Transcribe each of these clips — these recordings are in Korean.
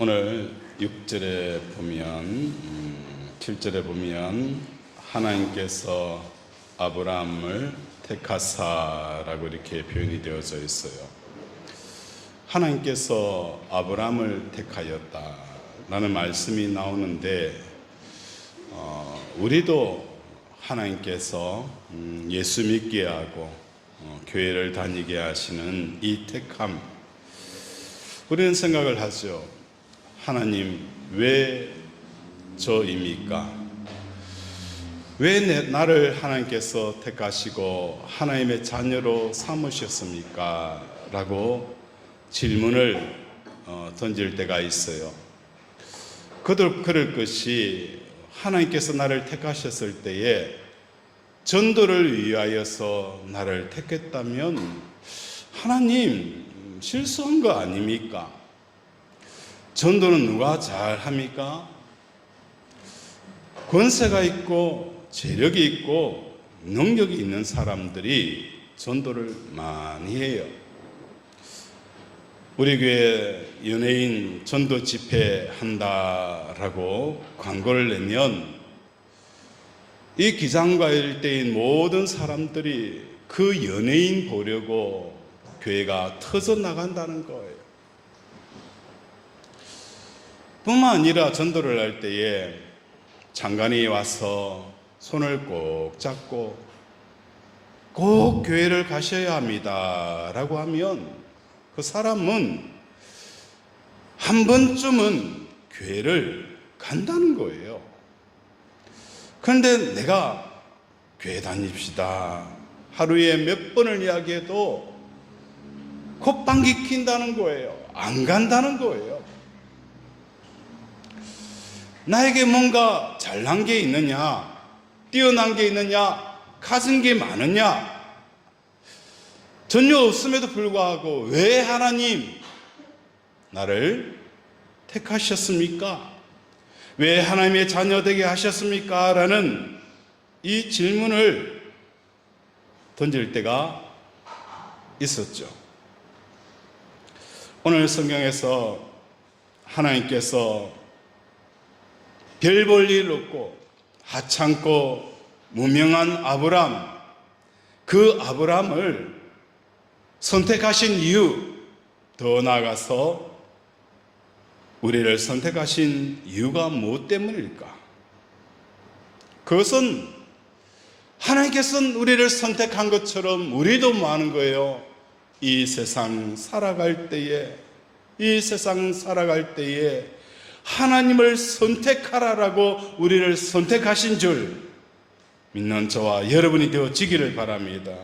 오늘 6절에 보면 7절에 보면 하나님께서 아브라함을 택하사라고 이렇게 표현이 되어져 있어요. 하나님께서 아브라함을 택하였다라는 말씀이 나오는데 우리도 하나님께서 예수 믿게 하고 교회를 다니게 하시는 이 택함, 우리는 생각을 하죠. 하나님, 왜 저입니까? 왜 나를 하나님께서 택하시고 하나님의 자녀로 삼으셨습니까? 라고 질문을 던질 때가 있어요. 그럴 것이 하나님께서 나를 택하셨을 때에 전도를 위하여서 나를 택했다면 하나님 실수한 거 아닙니까? 전도는 누가 잘 합니까? 권세가 있고 재력이 있고 능력이 있는 사람들이 전도를 많이 해요. 우리 교회 연예인 전도 집회 한다라고 광고를 내면 이 기장과 일대인 모든 사람들이 그 연예인 보려고 교회가 터져 나간다는 거예요. 뿐만 아니라 전도를 할 때에 장관이 와서 손을 꼭 잡고 꼭 교회를 가셔야 합니다 라고 하면 그 사람은 한 번쯤은 교회를 간다는 거예요. 그런데 내가 교회 다닙시다 하루에 몇 번을 이야기해도 콧방귀 낀다는 거예요. 안 간다는 거예요. 나에게 뭔가 잘난 게 있느냐, 뛰어난 게 있느냐, 가진 게 많으냐, 전혀 없음에도 불구하고 왜 하나님 나를 택하셨습니까? 왜 하나님의 자녀 되게 하셨습니까? 라는 이 질문을 던질 때가 있었죠. 오늘 성경에서 하나님께서 별 볼 일 없고 하찮고 무명한 아브람, 그 아브람을 선택하신 이유, 더 나아가서 우리를 선택하신 이유가 무엇 때문일까? 그것은 하나님께서는 우리를 선택한 것처럼 우리도 뭐 하는 거예요? 이 세상 살아갈 때에 하나님을 선택하라라고 우리를 선택하신 줄 믿는 저와 여러분이 되어지기를 바랍니다.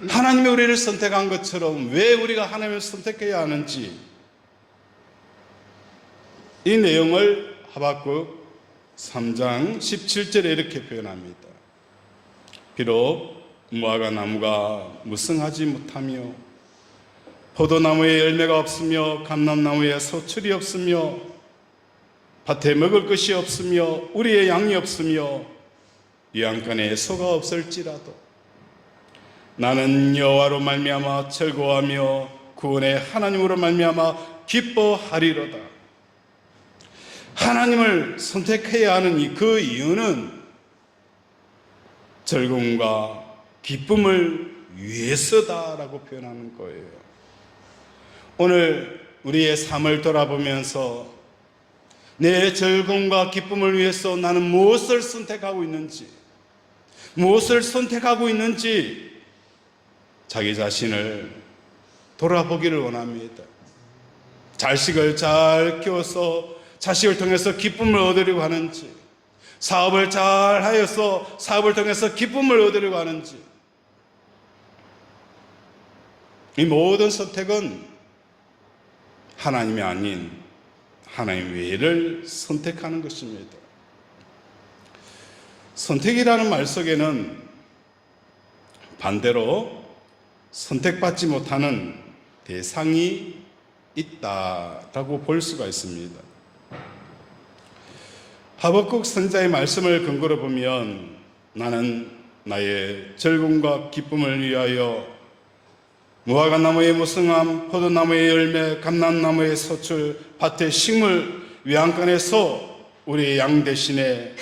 하나님이 우리를 선택한 것처럼 왜 우리가 하나님을 선택해야 하는지, 이 내용을 하박국 3장 17절에 이렇게 표현합니다. 비록 무화과 나무가 무성하지 못하며 포도나무에 열매가 없으며 감람나무에 소출이 없으며 밭에 먹을 것이 없으며 우리의 양이 없으며 유양간에 소가 없을지라도 나는 여호와로 말미암아 즐거워하며 구원의 하나님으로 말미암아 기뻐하리로다. 하나님을 선택해야 하는 그 이유는 즐거움과 기쁨을 위해서다라고 표현하는 거예요. 오늘 우리의 삶을 돌아보면서 내 즐거움과 기쁨을 위해서 나는 무엇을 선택하고 있는지 자기 자신을 돌아보기를 원합니다. 자식을 잘 키워서 자식을 통해서 기쁨을 얻으려고 하는지, 사업을 잘 하여서 사업을 통해서 기쁨을 얻으려고 하는지, 이 모든 선택은 하나님이 아닌 하나님 외를 선택하는 것입니다. 선택이라는 말 속에는 반대로 선택받지 못하는 대상이 있다라고 볼 수가 있습니다. 하박국 선지자의 말씀을 근거로 보면 나는 나의 즐거움과 기쁨을 위하여 무화과나무의 무성함, 포도나무의 열매, 감람나무의 소출, 밭의 식물, 외양간에서 우리의 양 대신에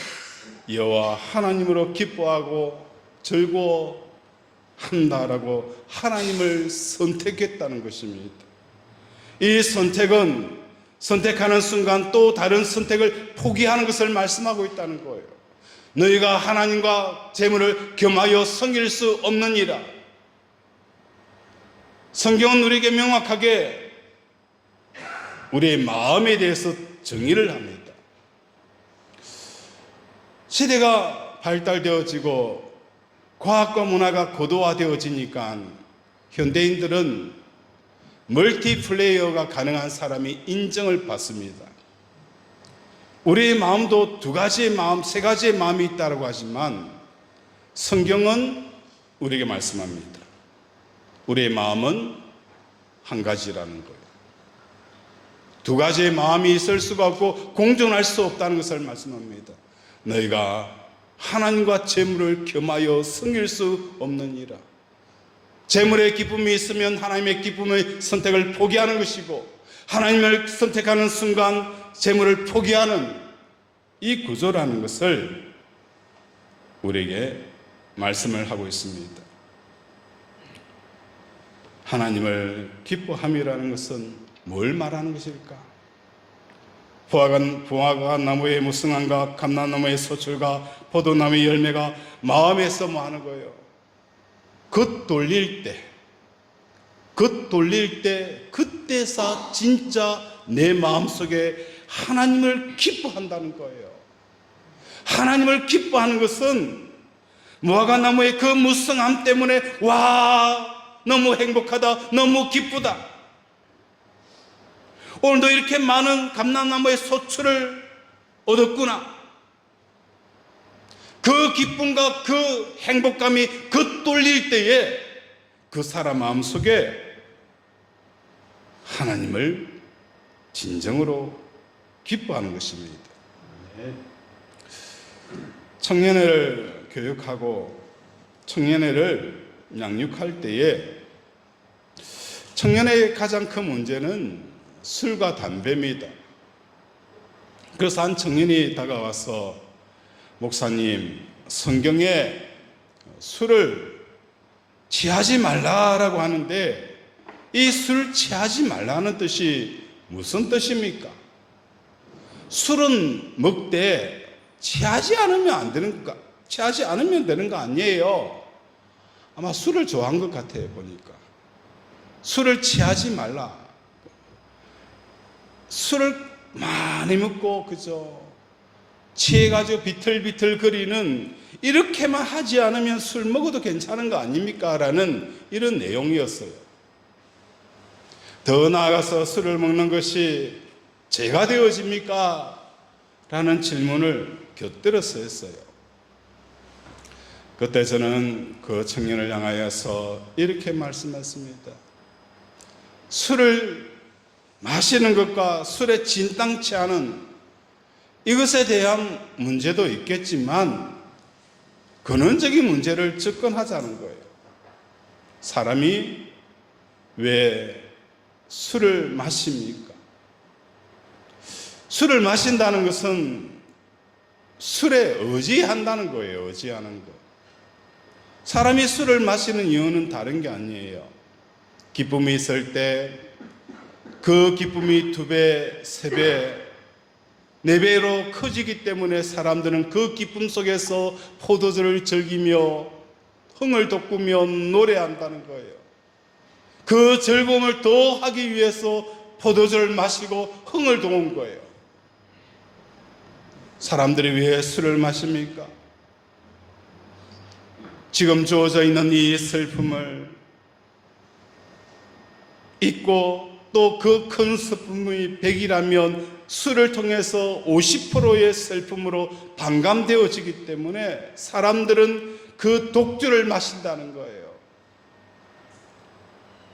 여호와 하나님으로 기뻐하고 즐거워한다라고 하나님을 선택했다는 것입니다. 이 선택은 선택하는 순간 또 다른 선택을 포기하는 것을 말씀하고 있다는 거예요. 너희가 하나님과 재물을 겸하여 섬길 수 없느니라. 성경은 우리에게 명확하게 우리의 마음에 대해서 정의를 합니다. 시대가 발달되어지고 과학과 문화가 고도화되어지니까 현대인들은 멀티플레이어가 가능한 사람이 인정을 받습니다. 우리의 마음도 두 가지의 마음, 세 가지의 마음이 있다고 하지만 성경은 우리에게 말씀합니다. 우리의 마음은 한 가지라는 거예요. 두 가지의 마음이 있을 수가 없고 공존할 수 없다는 것을 말씀합니다. 너희가 하나님과 재물을 겸하여 섬길 수 없느니라. 재물의 기쁨이 있으면 하나님의 기쁨의 선택을 포기하는 것이고, 하나님을 선택하는 순간 재물을 포기하는 이 구조라는 것을 우리에게 말씀을 하고 있습니다. 하나님을 기뻐함이라는 것은 뭘 말하는 것일까? 무화과 나무의 무성함과 감람나무의 소출과 포도나무의 열매가 마음에서 뭐 하는 거예요? 겉 돌릴 때 그때서 진짜 내 마음속에 하나님을 기뻐한다는 거예요. 하나님을 기뻐하는 것은 무화과 나무의 그 무성함 때문에 와, 너무 행복하다, 너무 기쁘다. 오늘도 이렇게 많은 감람나무의 소출을 얻었구나. 그 기쁨과 그 행복감이 겉돌릴 때에 그 사람 마음속에 하나님을 진정으로 기뻐하는 것입니다. 청년회를 교육하고 청년회를 양육할 때에 청년회의 가장 큰 문제는 술과 담배입니다. 그래서 한 청년이 다가와서 목사님, 성경에 술을 취하지 말라라고 하는데 이 술 취하지 말라는 뜻이 무슨 뜻입니까? 술은 먹되 취하지 않으면 안 되는 거, 취하지 않으면 되는 거 아니에요. 아마 술을 좋아한 것 같아요, 보니까. 술을 취하지 말라. 술을 많이 먹고, 그죠? 취해가지고 비틀비틀 거리는 이렇게만 하지 않으면 술 먹어도 괜찮은 거 아닙니까? 라는 이런 내용이었어요. 더 나아가서 술을 먹는 것이 죄가 되어집니까? 라는 질문을 곁들여서 했어요. 그때 저는 그 청년을 향하여서 이렇게 말씀했습니다. 술을 마시는 것과 술에 진당치 않은 이것에 대한 문제도 있겠지만 근원적인 문제를 접근하자는 거예요. 사람이 왜 술을 마십니까? 술을 마신다는 것은 술에 의지한다는 거예요. 의지하는 거. 사람이 술을 마시는 이유는 다른 게 아니에요. 기쁨이 있을 때 그 기쁨이 2배, 3배, 4배로 커지기 때문에 사람들은 그 기쁨 속에서 포도주를 즐기며 흥을 돋구며 노래한다는 거예요. 그 즐거움을 더 하기 위해서 포도주를 마시고 흥을 돋은 거예요. 사람들이 왜 술을 마십니까? 지금 주어져 있는 이 슬픔을 잊고 또 그 큰 슬픔이 100이라면 술을 통해서 50%의 슬픔으로 반감되어지기 때문에 사람들은 그 독주를 마신다는 거예요.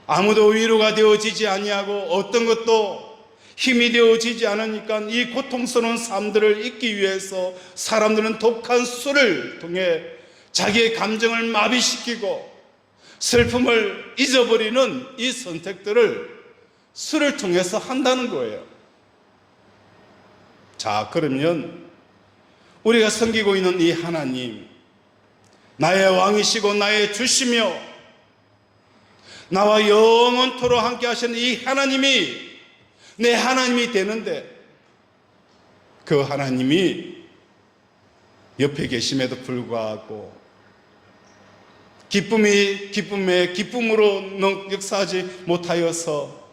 아무도 위로가 되어지지 아니하고 어떤 것도 힘이 되어지지 않으니까 이 고통스러운 삶들을 잊기 위해서 사람들은 독한 술을 통해 자기의 감정을 마비시키고 슬픔을 잊어버리는 이 선택들을 술을 통해서 한다는 거예요. 자, 그러면 우리가 섬기고 있는 이 하나님, 나의 왕이시고 나의 주시며 나와 영원토록 함께 하시는 이 하나님이 내 하나님이 되는데, 그 하나님이 옆에 계심에도 불구하고 기쁨으로 역사하지 못하여서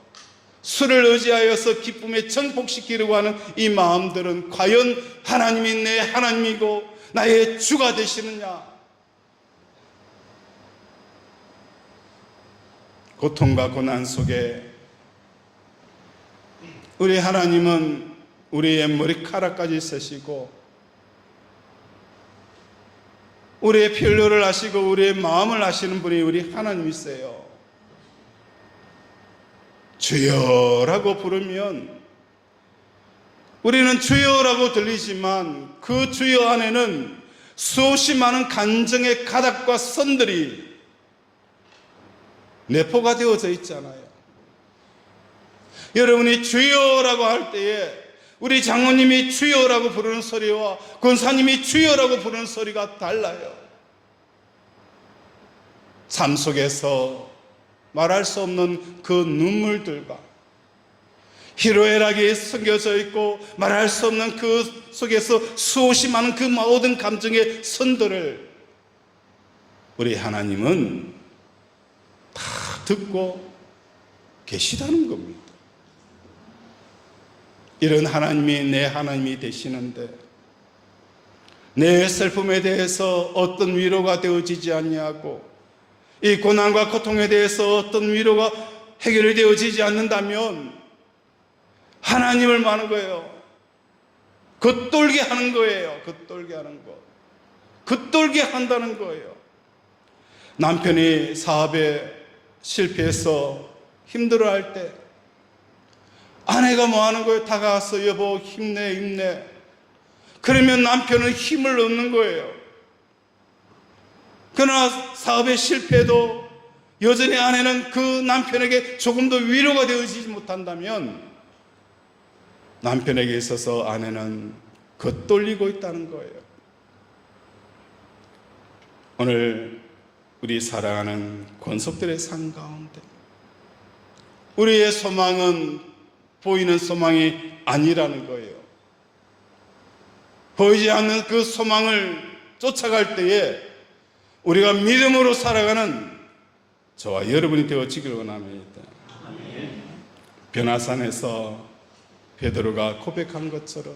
술을 의지하여서 기쁨에 정복시키려고 하는 이 마음들은 과연 하나님이 내 하나님이고 나의 주가 되시느냐? 고통과 고난 속에 우리 하나님은 우리의 머리카락까지 세시고 우리의 필요를 아시고 우리의 마음을 아시는 분이 우리 하나님이세요. 주여라고 부르면 우리는 주여라고 들리지만 그 주여 안에는 수없이 많은 감정의 가닥과 선들이 내포가 되어져 있잖아요. 여러분이 주여라고 할 때에 우리 장로님이 주여라고 부르는 소리와 권사님이 주여라고 부르는 소리가 달라요. 삶 속에서 말할 수 없는 그 눈물들과 희로애락이 숨겨져 있고 말할 수 없는 그 속에서 수없이 많은 그 모든 감정의 선들을 우리 하나님은 다 듣고 계시다는 겁니다. 이런 하나님이 내 하나님이 되시는데 내 슬픔에 대해서 어떤 위로가 되어지지 않냐고, 이 고난과 고통에 대해서 어떤 위로가 해결이 되어지지 않는다면 하나님을 마는 거예요. 겉돌게 하는 거예요. 겉돌게 하는 거. 겉돌게 한다는 거예요. 남편이 사업에 실패해서 힘들어할 때 아내가 뭐 하는 거예요? 다가와서 여보 힘내. 그러면 남편은 힘을 얻는 거예요. 그러나 사업에 실패해도 여전히 아내는 그 남편에게 조금 더 위로가 되어지지 못한다면 남편에게 있어서 아내는 겉돌리고 있다는 거예요. 오늘 우리 사랑하는 권속들의 삶 가운데 우리의 소망은 보이는 소망이 아니라는 거예요. 보이지 않는 그 소망을 쫓아갈 때에 우리가 믿음으로 살아가는 저와 여러분이 되어지기를 원합니다. 변화산에서 베드로가 고백한 것처럼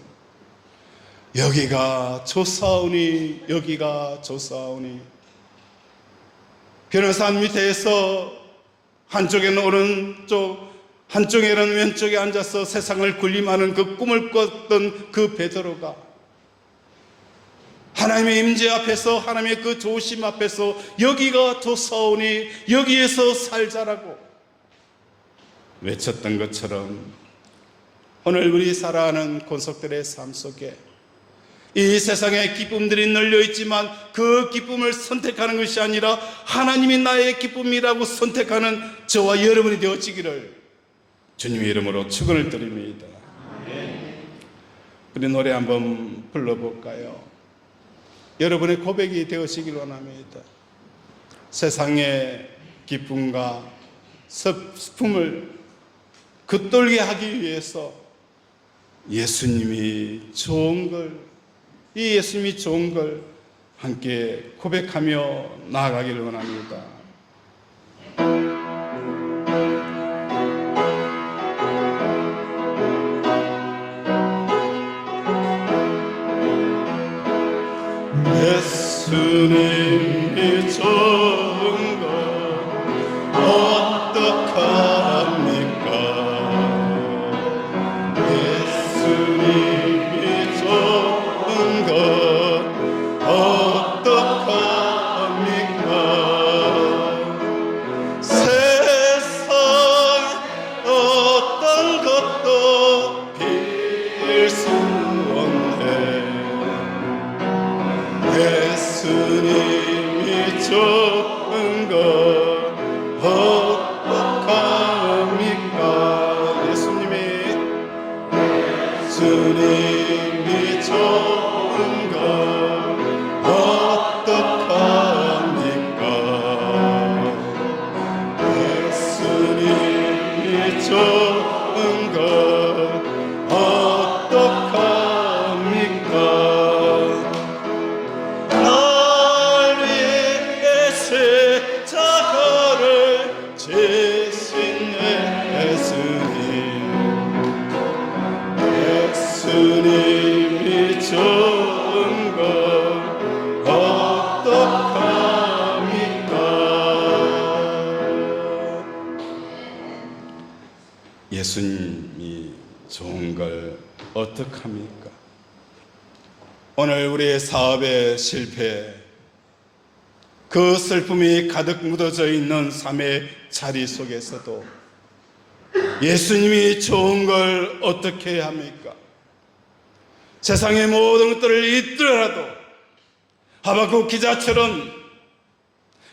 여기가 좋사오니 여기가 좋사오니, 변화산 밑에서 한쪽에는 오른쪽 한쪽에는 왼쪽에 앉아서 세상을 군림하는 그 꿈을 꿨던 그 베드로가 하나님의 임재 앞에서, 하나님의 그 조심 앞에서 여기가 좋사오니 여기에서 살자라고 외쳤던 것처럼 오늘 우리 살아가는 권속들의 삶 속에 이 세상에 기쁨들이 널려 있지만 그 기쁨을 선택하는 것이 아니라 하나님이 나의 기쁨이라고 선택하는 저와 여러분이 되어지기를 주님의 이름으로 축원을 드립니다. 우리 노래 한번 불러볼까요? 여러분의 고백이 되어지기를 원합니다. 세상의 기쁨과 슬픔을 겉돌게 하기 위해서 예수님이 좋은 걸, 이 예수님이 좋은 걸 함께 고백하며 나아가기를 원합니다. 예수님이 좋은 것 어떡합니까? 예수님이 좋은 것 어떡합니까? 주님이 좋은 걸 어떡합니까? 예수님이 좋은 걸 어떡합니까? 날 위해 십자가를 지신 예수님, 예수님이 좋은 걸 어떡합니까? 예수님이 좋은 걸 어떡합니까? 오늘 우리의 사업의 실패, 그 슬픔이 가득 묻어져 있는 삶의 자리 속에서도 예수님이 좋은 걸 어떻게 해야 합니까? 세상의 모든 것들을 잊더라도 하박국 기자처럼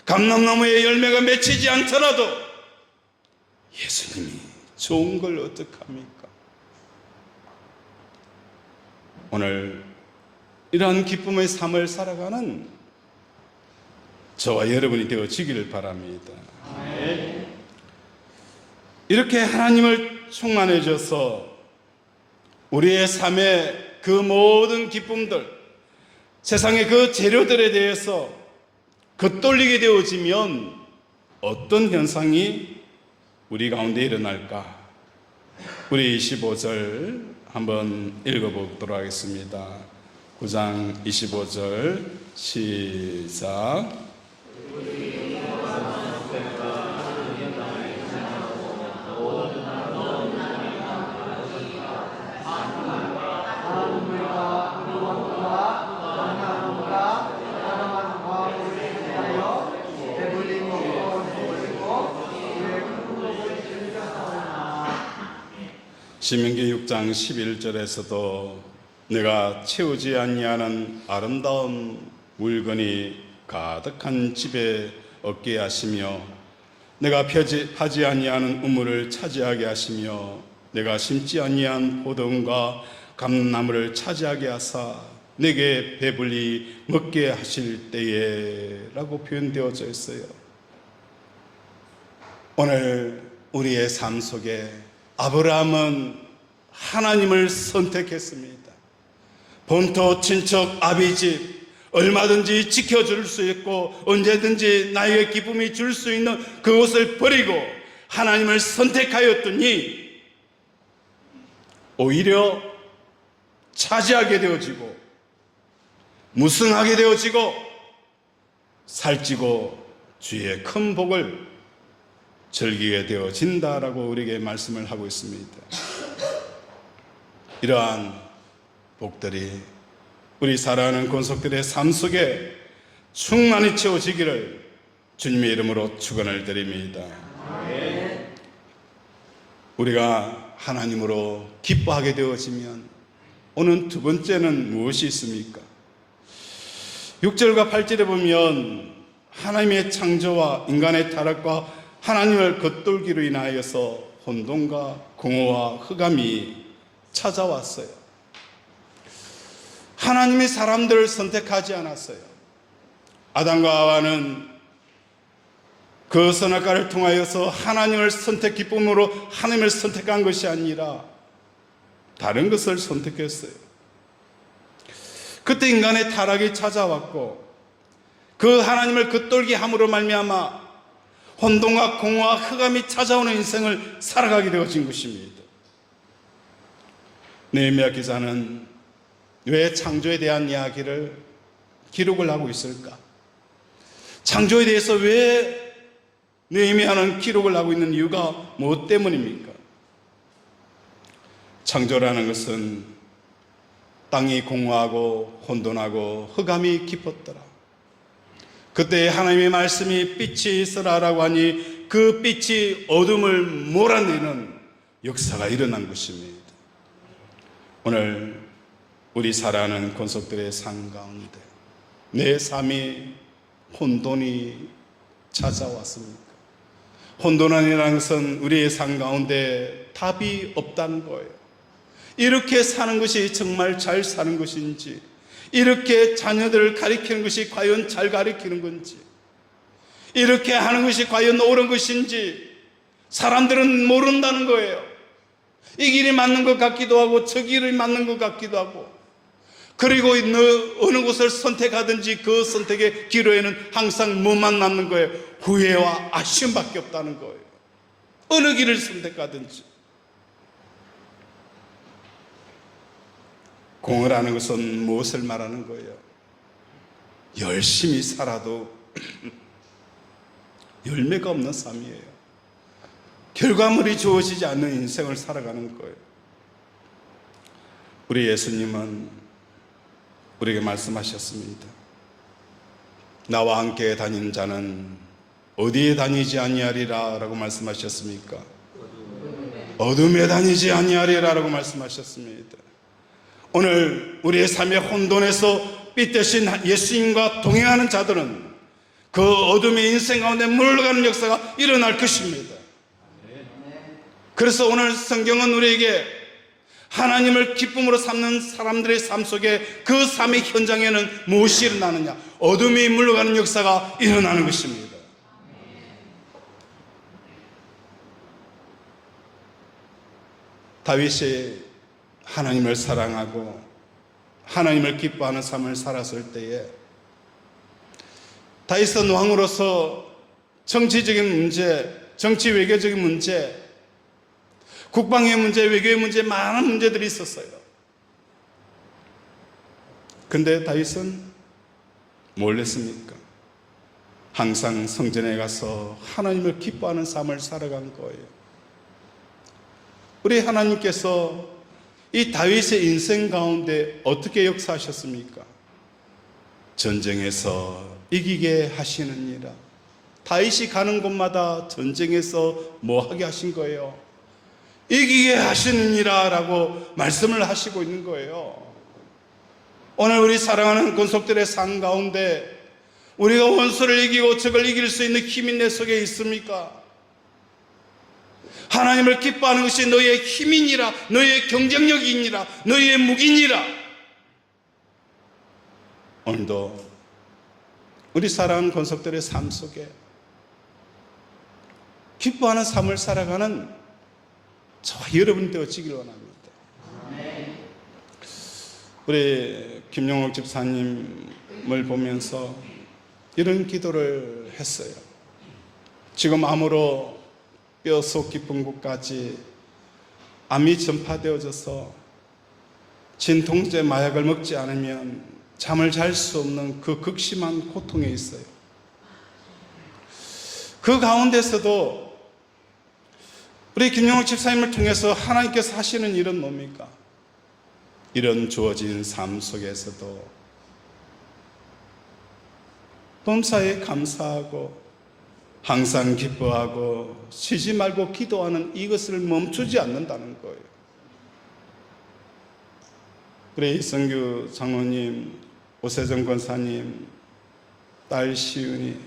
감람나무의 열매가 맺히지 않더라도 예수님이 좋은 걸 어떡합니까? 오늘 이러한 기쁨의 삶을 살아가는 저와 여러분이 되어지기를 바랍니다. 이렇게 하나님을 충만해 줘서 우리의 삶의 그 모든 기쁨들, 세상의 그 재료들에 대해서 겉돌리게 되어지면 어떤 현상이 우리 가운데 일어날까? 우리 25절 한번 읽어보도록 하겠습니다. 9장 25절 시작. 신명기 6장 11절에서도 내가 채우지 아니하는 아름다운 물건이 가득한 집에 얻게 하시며 내가 파지 아니하는 우물을 차지하게 하시며 내가 심지 아니한 포도원과 감나무를 차지하게 하사 내게 배불리 먹게 하실 때에 라고 표현되어져 있어요. 오늘 우리의 삶 속에 아브라함은 하나님을 선택했습니다. 본토 친척 아비집 얼마든지 지켜줄 수 있고 언제든지 나에게 기쁨이 줄 수 있는 그곳을 버리고 하나님을 선택하였더니 오히려 차지하게 되어지고 무승하게 되어지고 살찌고 주의 큰 복을 즐기게 되어진다라고 우리에게 말씀을 하고 있습니다. 이러한 복들이 우리 사랑하는 권속들의 삶 속에 충만히 채워지기를 주님의 이름으로 축원을 드립니다. 우리가 하나님으로 기뻐하게 되어지면 오늘 두 번째는 무엇이 있습니까? 6절과 8절에 보면 하나님의 창조와 인간의 타락과 하나님을 겉돌기로 인하여서 혼돈과 공허와 흑암이 찾아왔어요. 하나님이 사람들을 선택하지 않았어요. 아담과 하와는 그 선악과를 통하여서 하나님을 선택 기쁨으로 하나님을 선택한 것이 아니라 다른 것을 선택했어요. 그때 인간의 타락이 찾아왔고 그 하나님을 겉돌게 함으로 말미암아 혼돈과 공허와 흑암이 찾아오는 인생을 살아가게 되어진 것입니다. 느헤미야 기자는 왜 창조에 대한 이야기를 기록을 하고 있을까? 창조에 대해서 왜 느헤미야는 기록을 하고 있는 이유가 무엇 때문입니까? 창조라는 것은 땅이 공허하고 혼돈하고 흑암이 깊었더라. 그때 하나님의 말씀이 빛이 있으라라고 하니 그 빛이 어둠을 몰아내는 역사가 일어난 것입니다. 오늘 우리 사랑하는 권속들의 삶 가운데 내 삶이 혼돈이 찾아왔습니까? 혼돈이라는 것은 우리의 삶 가운데 답이 없다는 거예요. 이렇게 사는 것이 정말 잘 사는 것인지, 이렇게 자녀들을 가리키는 것이 과연 잘 가리키는 건지, 이렇게 하는 것이 과연 옳은 것인지 사람들은 모른다는 거예요. 이 길이 맞는 것 같기도 하고 저 길이 맞는 것 같기도 하고, 그리고 어느 곳을 선택하든지 그 선택의 기로에는 항상 뭐만 남는 거예요? 후회와 아쉬움밖에 없다는 거예요. 어느 길을 선택하든지. 공허라는 것은 무엇을 말하는 거예요? 열심히 살아도 열매가 없는 삶이에요. 결과물이 주어지지 않는 인생을 살아가는 거예요. 우리 예수님은 우리에게 말씀하셨습니다. 나와 함께 다니는 자는 어디에 다니지 아니하리라 라고 말씀하셨습니까? 어둠에 다니지 아니하리라 라고 말씀하셨습니다. 오늘 우리의 삶의 혼돈에서 빛 대신 예수님과 동행하는 자들은 그 어둠의 인생 가운데 물러가는 역사가 일어날 것입니다. 그래서 오늘 성경은 우리에게 하나님을 기쁨으로 삼는 사람들의 삶 속에 그 삶의 현장에는 무엇이 일어나느냐? 어둠이 물러가는 역사가 일어나는 것입니다. 다윗이 하나님을 사랑하고 하나님을 기뻐하는 삶을 살았을 때에 다윗은 왕으로서 정치적인 문제, 정치 외교적인 문제, 국방의 문제, 외교의 문제, 많은 문제들이 있었어요. 근데 다윗은 뭘 했습니까? 항상 성전에 가서 하나님을 기뻐하는 삶을 살아간 거예요. 우리 하나님께서 이 다윗의 인생 가운데 어떻게 역사하셨습니까? 전쟁에서 이기게 하시느니라. 다윗이 가는 곳마다 전쟁에서 뭐 하게 하신 거예요? 이기게 하시느니라 라고 말씀을 하시고 있는 거예요. 오늘 우리 사랑하는 권속들의 삶 가운데 우리가 원수를 이기고 적을 이길 수 있는 힘이 내 속에 있습니까? 하나님을 기뻐하는 것이 너의 힘이니라, 너의 경쟁력이니라, 너의 무기니라. 오늘도 우리 사랑하는 권속들의 삶 속에 기뻐하는 삶을 살아가는 저와 여러분이 되어지길 원합니다. 우리 김용옥 집사님을 보면서 이런 기도를 했어요. 지금 암으로 뼈속 깊은 곳까지 암이 전파되어져서 진통제 마약을 먹지 않으면 잠을 잘 수 없는 그 극심한 고통에 있어요. 그 가운데서도 우리 김용옥 집사님을 통해서 하나님께서 하시는 일은 뭡니까? 이런 주어진 삶 속에서도 범사에 감사하고 항상 기뻐하고 쉬지 말고 기도하는 이것을 멈추지 않는다는 거예요. 우리 이성규 장로님, 오세정 권사님, 딸 시은이,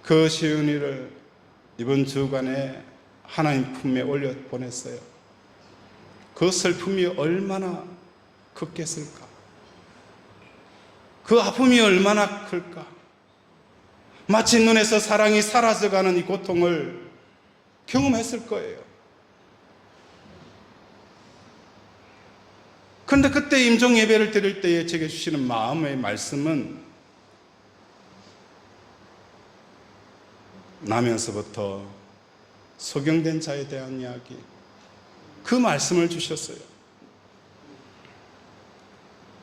그 시은이를 이번 주간에 하나님 품에 올려 보냈어요. 그 슬픔이 얼마나 컸겠을까? 그 아픔이 얼마나 클까? 마치 눈에서 사랑이 사라져가는 이 고통을 경험했을 거예요. 그런데 그때 임종 예배를 드릴 때에 제게 주시는 마음의 말씀은 나면서부터 소경된 자에 대한 이야기, 그 말씀을 주셨어요.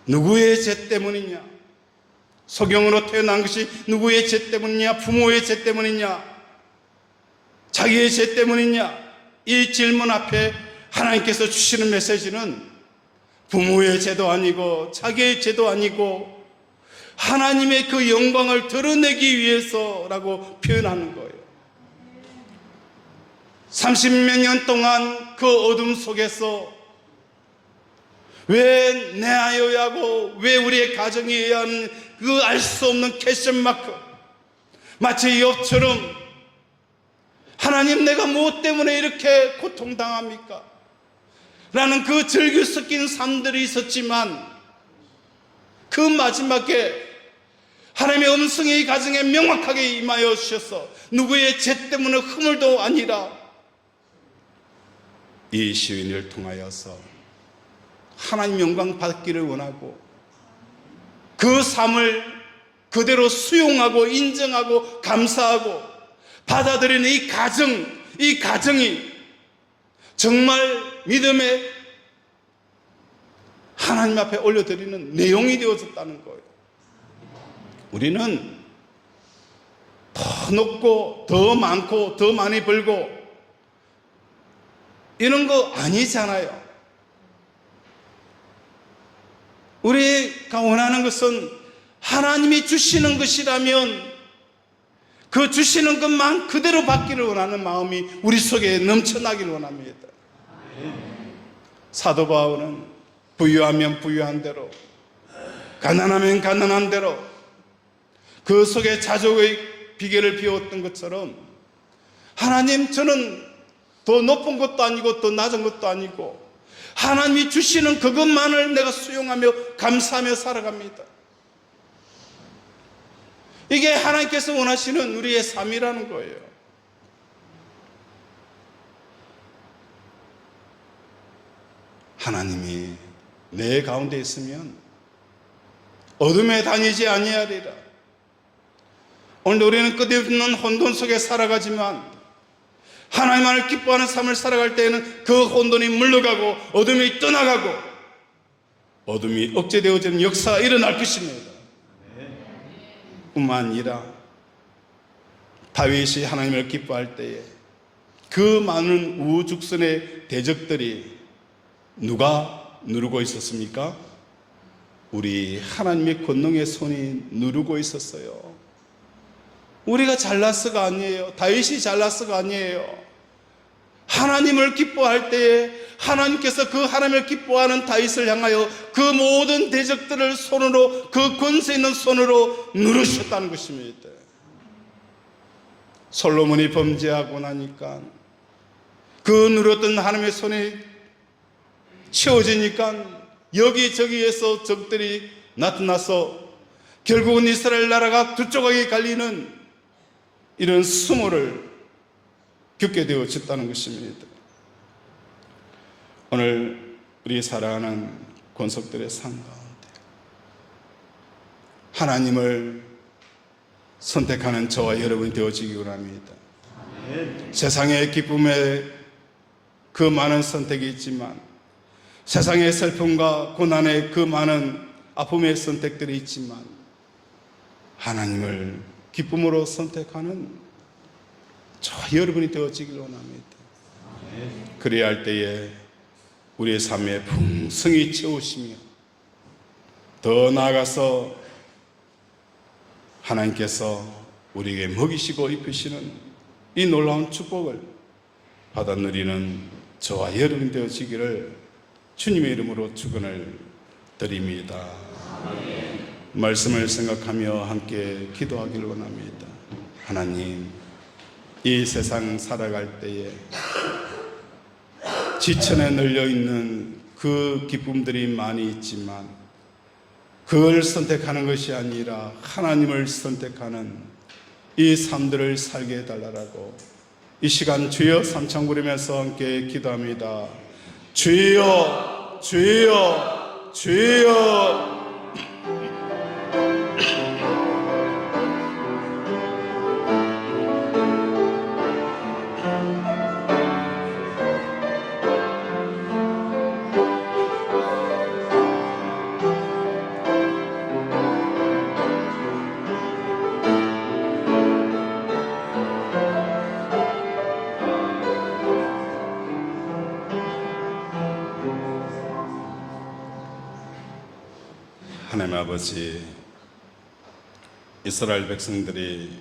누구의 죄 때문이냐? 소경으로 태어난 것이 누구의 죄 때문이냐? 부모의 죄 때문이냐? 자기의 죄 때문이냐? 이 질문 앞에 하나님께서 주시는 메시지는 부모의 죄도 아니고 자기의 죄도 아니고 하나님의 그 영광을 드러내기 위해서라고 표현하는 거예요. 30몇 년 동안 그 어둠 속에서 왜 내 아이여야 하고 왜 우리의 가정이어야 하는 그 알 수 없는 퀘스천마크, 마치 욥처럼 하나님 내가 무엇 때문에 이렇게 고통당합니까? 라는 그 절규 섞인 삶들이 있었지만 그 마지막에 하나님의 음성이 이 가정에 명확하게 임하여 주셔서 누구의 죄 때문에 허물도 아니라 이 시인을 통하여서 하나님 영광 받기를 원하고 그 삶을 그대로 수용하고 인정하고 감사하고 받아들이는 이 가정이 정말 믿음의 하나님 앞에 올려드리는 내용이 되어졌다는 거예요. 우리는 더 높고 더 많고 더 많이 벌고 이런 거 아니잖아요. 우리가 원하는 것은 하나님이 주시는 것이라면 그 주시는 것만 그대로 받기를 원하는 마음이 우리 속에 넘쳐나기를 원합니다. 사도 바울은 부유하면 부유한 대로, 가난하면 가난한 대로 그 속에 자족의 비결을 비웠던 것처럼 하나님, 저는 더 높은 것도 아니고 더 낮은 것도 아니고 하나님이 주시는 그것만을 내가 수용하며 감사하며 살아갑니다. 이게 하나님께서 원하시는 우리의 삶이라는 거예요. 하나님이 내 가운데 있으면 어둠에 다니지 아니하리라. 오늘 우리는 끝없는 혼돈 속에 살아가지만 하나님만을 기뻐하는 삶을 살아갈 때에는 그 혼돈이 물러가고 어둠이 떠나가고 어둠이 억제되어지는 역사가 일어날 것입니다. 뿐만 아니라 다윗이 하나님을 기뻐할 때에 그 많은 우죽선의 대적들이 누가 누르고 있었습니까? 우리 하나님의 권능의 손이 누르고 있었어요. 우리가 잘나서가 아니에요. 다윗이 잘나서가 아니에요. 하나님을 기뻐할 때에 하나님께서 그 하나님을 기뻐하는 다윗을 향하여 그 모든 대적들을 손으로, 그 권세 있는 손으로 누르셨다는 것입니다. 솔로몬이 범죄하고 나니까 그 누렸던 하나님의 손이 채워지니까 여기저기에서 적들이 나타나서 결국은 이스라엘 나라가 두 조각이 갈리는 이런 수모를 겪게 되어졌다는 것입니다. 오늘 우리 사랑하는 권속들의 삶 가운데 하나님을 선택하는 저와 여러분이 되어지기 원합니다. 세상의 기쁨에 그 많은 선택이 있지만, 세상의 슬픔과 고난의 그 많은 아픔의 선택들이 있지만, 하나님을 기쁨으로 선택하는 저와 여러분이 되어지길 원합니다. 그래야 할 때에 우리의 삶에 풍성히 채우시며 더 나아가서 하나님께서 우리에게 먹이시고 입히시는 이 놀라운 축복을 받아 누리는 저와 여러분 되어지기를 주님의 이름으로 축원을 드립니다. 말씀을 생각하며 함께 기도하기를 원합니다. 하나님, 이 세상 살아갈 때에 지천에 널려있는 그 기쁨들이 많이 있지만 그걸 선택하는 것이 아니라 하나님을 선택하는 이 삶들을 살게 해달라고 이 시간 주여 삼창 부르면서 함께 기도합니다. 주여, 주여, 주여. 하나님 아버지, 이스라엘 백성들이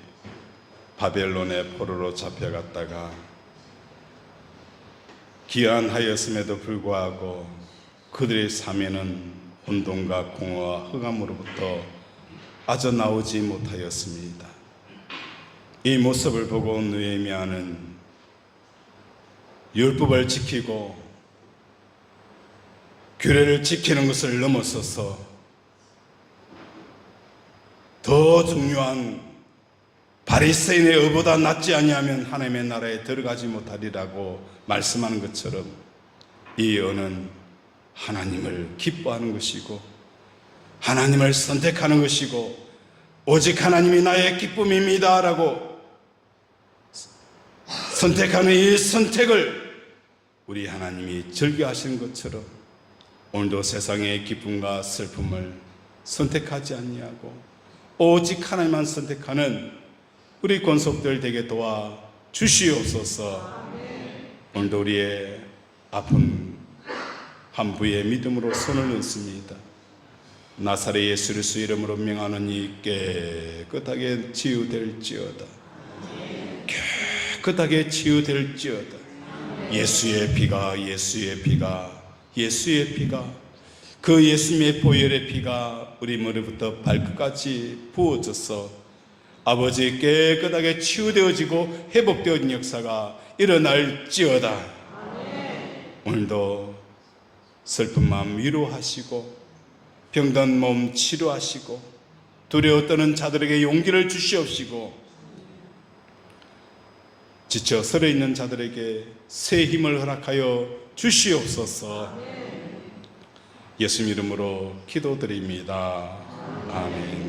바벨론의 포로로 잡혀갔다가 귀환하였음에도 불구하고 그들의 삶에는 혼돈과 공허와 흑암으로부터 빠져 나오지 못하였습니다. 이 모습을 보고 느헤미야는 율법을 지키고 규례를 지키는 것을 넘어서서 더 중요한 바리새인의 의보다 낫지 아니하면 하나님의 나라에 들어가지 못하리라고 말씀하는 것처럼 이 의는 하나님을 기뻐하는 것이고 하나님을 선택하는 것이고 오직 하나님이 나의 기쁨입니다 라고 선택하는 이 선택을 우리 하나님이 즐겨하시는 것처럼 오늘도 세상의 기쁨과 슬픔을 선택하지 아니하고 오직 하나님만 선택하는 우리 권속들 되게 도와 주시옵소서. 오늘도 우리의 아픈 한 부의 믿음으로 손을 얹습니다. 나사렛 예수 그리스도 이름으로 명하노니 깨끗하게 치유될지어다. 깨끗하게 치유될지어다. 예수의 피가 예수의 피가 예수의 피가 그 예수님의 보혈의 피가 우리 머리부터 발끝까지 부어져서 아버지 깨끗하게 치유되어지고 회복되어진 역사가 일어날지어다. 오늘도 슬픈 마음 위로하시고 병든 몸 치료하시고 두려워 떠는 자들에게 용기를 주시옵시고 지쳐 서려 있는 자들에게 새 힘을 허락하여 주시옵소서. 예수님 이름으로 기도드립니다. 아멘.